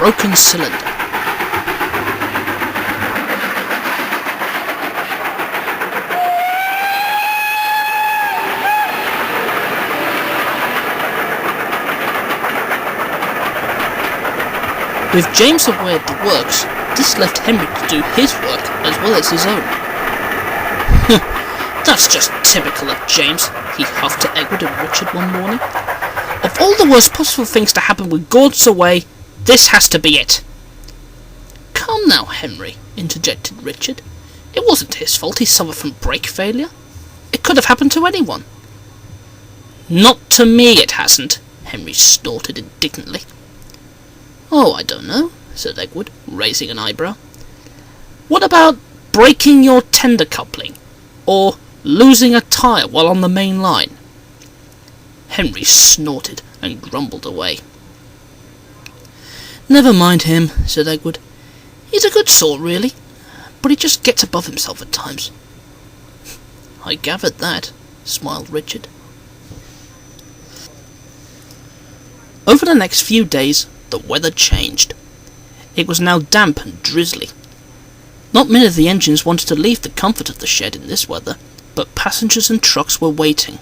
broken cylinder. With James away at the works, this left Henry to do his work as well as his own. That's just typical of James, he huffed to Edward and Richard one morning. Of all the worst possible things to happen with Gordon's away, this has to be it. Come now, Henry, interjected Richard. It wasn't his fault he suffered from brake failure. It could have happened to anyone. Not to me it hasn't, Henry snorted indignantly. Oh, I don't know, said Edward, raising an eyebrow. What about breaking your tender coupling, or losing a tyre while on the main line? Henry snorted and grumbled away. Never mind him, said Edward. He's a good sort, really, but he just gets above himself at times. I gathered that, smiled Richard. Over the next few days, the weather changed. It was now damp and drizzly. Not many of the engines wanted to leave the comfort of the shed in this weather, but passengers and trucks were waiting.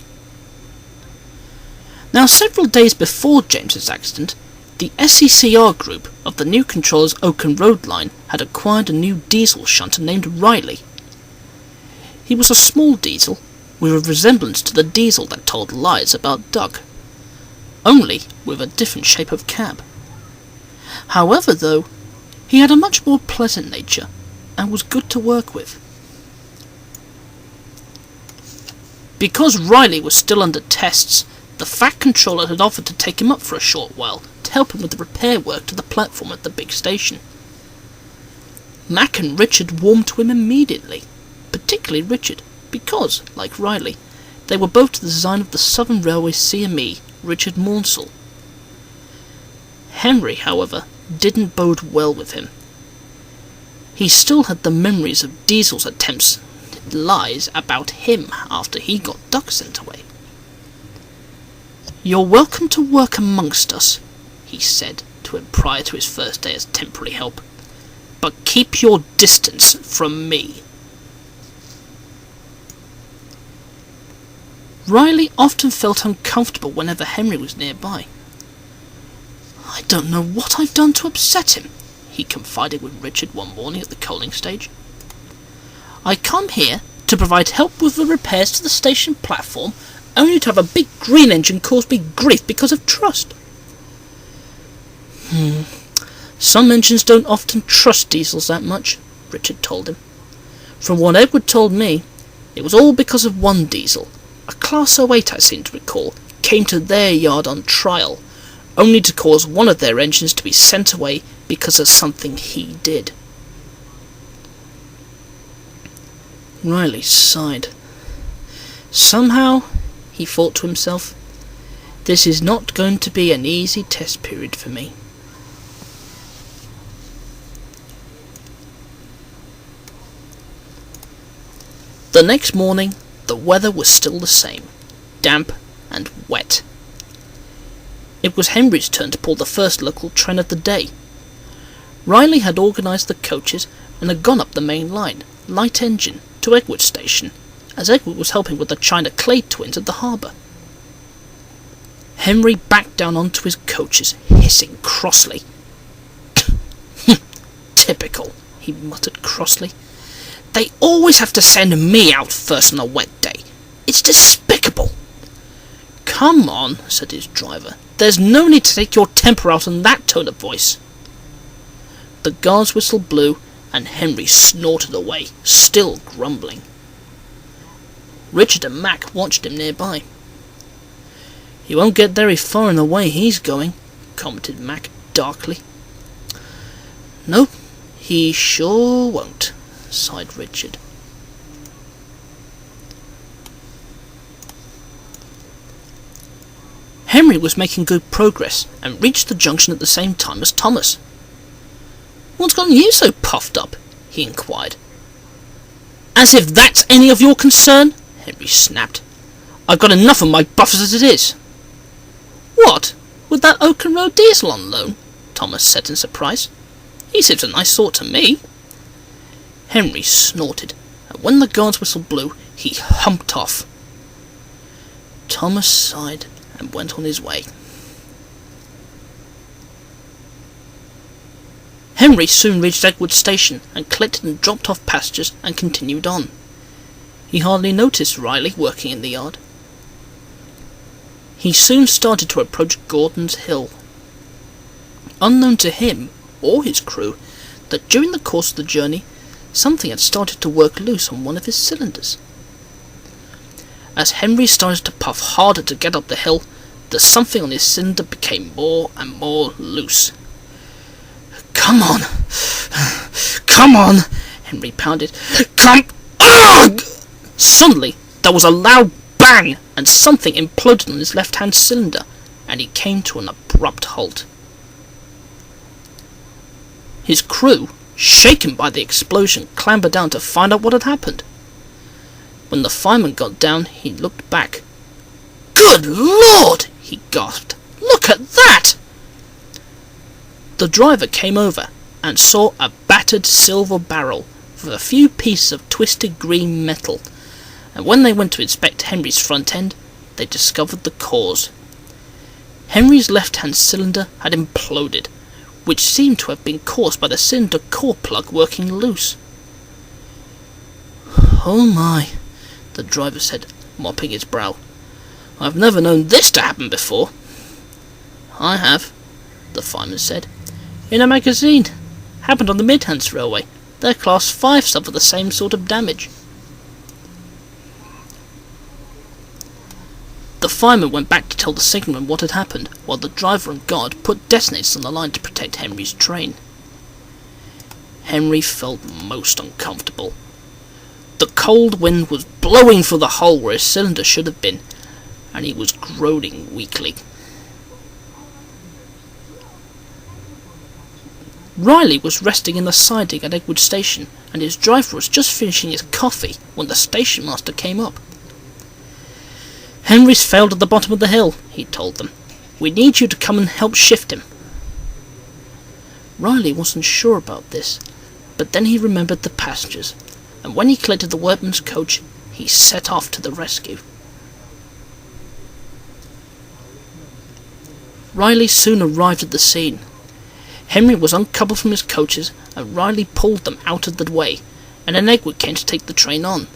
Now, several days before James's accident, the SECR group of the new controller's Oaken Road line had acquired a new diesel shunter named Riley. He was a small diesel, with a resemblance to the diesel that told lies about Doug, only with a different shape of cab. However, though, he had a much more pleasant nature, and was good to work with. Because Riley was still under tests, the Fat Controller had offered to take him up for a short while to help him with the repair work to the platform at the big station. Mac and Richard warmed to him immediately, particularly Richard, because, like Riley, they were both to the design of the Southern Railway CME, Richard Maunsell. Henry, however, didn't bode well with him. He still had the memories of Diesel's attempts at lies about him after he got Doug sent away. You're welcome to work amongst us, he said to him prior to his first day as temporary help, but keep your distance from me. Riley often felt uncomfortable whenever Henry was nearby. I don't know what I've done to upset him, he confided with Richard one morning at the coaling stage. I come here to provide help with the repairs to the station platform, only to have a big green engine cause me grief because of trust. Some engines don't often trust diesels that much, Richard told him. From what Edward told me, it was all because of one diesel, a Class 08 I seem to recall, came to their yard on trial, only to cause one of their engines to be sent away because of something he did. Riley sighed. Somehow, he thought to himself, this is not going to be an easy test period for me. The next morning, the weather was still the same, damp and wet. It was Henry's turn to pull the first local train of the day. Riley had organised the coaches and had gone up the main line, light engine, to Edward Station, as Edward was helping with the China Clade twins at the harbour. Henry backed down onto his coaches, hissing crossly. Typical, he muttered crossly. They always have to send me out first on a wet day. It's despicable. Come on, said his driver. There's no need to take your temper out in that tone of voice. The guard's whistle blew, and Henry snorted away, still grumbling. Richard and Mac watched him nearby. He won't get very far in the way he's going, commented Mac darkly. Nope, he sure won't, sighed Richard. Henry was making good progress and reached the junction at the same time as Thomas. What's gotten you so puffed up? He inquired. As if that's any of your concern, Henry snapped. I've got enough of my buffers as it is. What? With that Oaken Road diesel on loan? Thomas said in surprise. "He seems a nice sort to me." Henry snorted, and when the guard's whistle blew, he humped off. Thomas sighed and went on his way. Henry soon reached Edgewood Station and collected and dropped off passengers and continued on. He hardly noticed Riley working in the yard. He soon started to approach Gordon's Hill. Unknown to him or his crew, that during the course of the journey, something had started to work loose on one of his cylinders. As Henry started to puff harder to get up the hill, the something on his cylinder became more and more loose. "Come on! Come on!" Henry pounded. "Come on!" Suddenly, there was a loud bang, and something imploded on his left-hand cylinder, and he came to an abrupt halt. His crew, shaken by the explosion, clambered down to find out what had happened. When the fireman got down, he looked back. "Good Lord!" he gasped. "Look at that!" The driver came over and saw a battered silver barrel with a few pieces of twisted green metal, and when they went to inspect Henry's front end, they discovered the cause. Henry's left-hand cylinder had imploded, which seemed to have been caused by the cylinder core plug working loose. "Oh my," the driver said, mopping his brow. "I've never known this to happen before." "I have," the fireman said. "In a magazine. Happened on the Mid Hants Railway. Their Class 5 suffered the same sort of damage." The fireman went back to tell the signalman what had happened, while the driver and guard put detonators on the line to protect Henry's train. Henry felt most uncomfortable. The cold wind was blowing through the hole where his cylinder should have been, and he was groaning weakly. Riley was resting in the siding at Edgewood Station, and his driver was just finishing his coffee when the station master came up. "Henry's failed at the bottom of the hill," he told them. "We need you to come and help shift him." Riley wasn't sure about this, but then he remembered the passengers, and when he collected the workman's coach, he set off to the rescue. Riley soon arrived at the scene. Henry was uncoupled from his coaches, and Riley pulled them out of the way, and an Edgewood came to take the train on.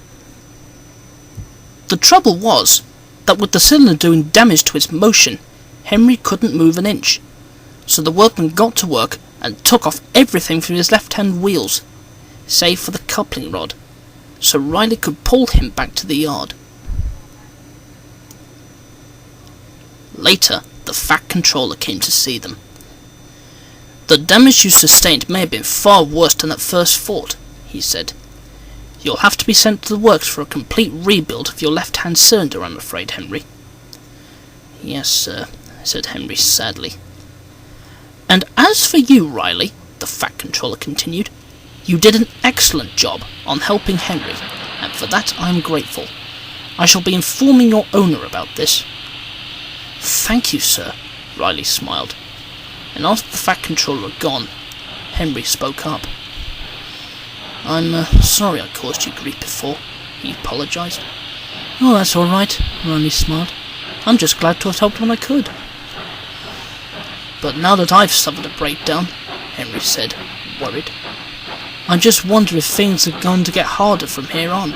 The trouble was that with the cylinder doing damage to its motion, Henry couldn't move an inch, so the workman got to work and took off everything from his left-hand wheels, save for the coupling rod, so Riley could pull him back to the yard. Later, the Fat Controller came to see them. "The damage you sustained may have been far worse than at first thought," he said. "You'll have to be sent to the works for a complete rebuild of your left-hand cylinder, I'm afraid, Henry." "Yes, sir," said Henry sadly. "And as for you, Riley," the Fat Controller continued, "you did an excellent job on helping Henry, and for that I'm grateful. I shall be informing your owner about this." "Thank you, sir," Riley smiled. And after the Fat Controller had gone, Henry spoke up. "I'm sorry I caused you grief before," he apologised. "Oh, that's all right," Riley smiled. "I'm just glad to have helped when I could." "But now that I've suffered a breakdown," Henry said, worried, "I just wonder if things are going to get harder from here on."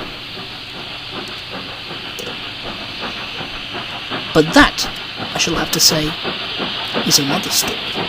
But that, I shall have to say, is another story.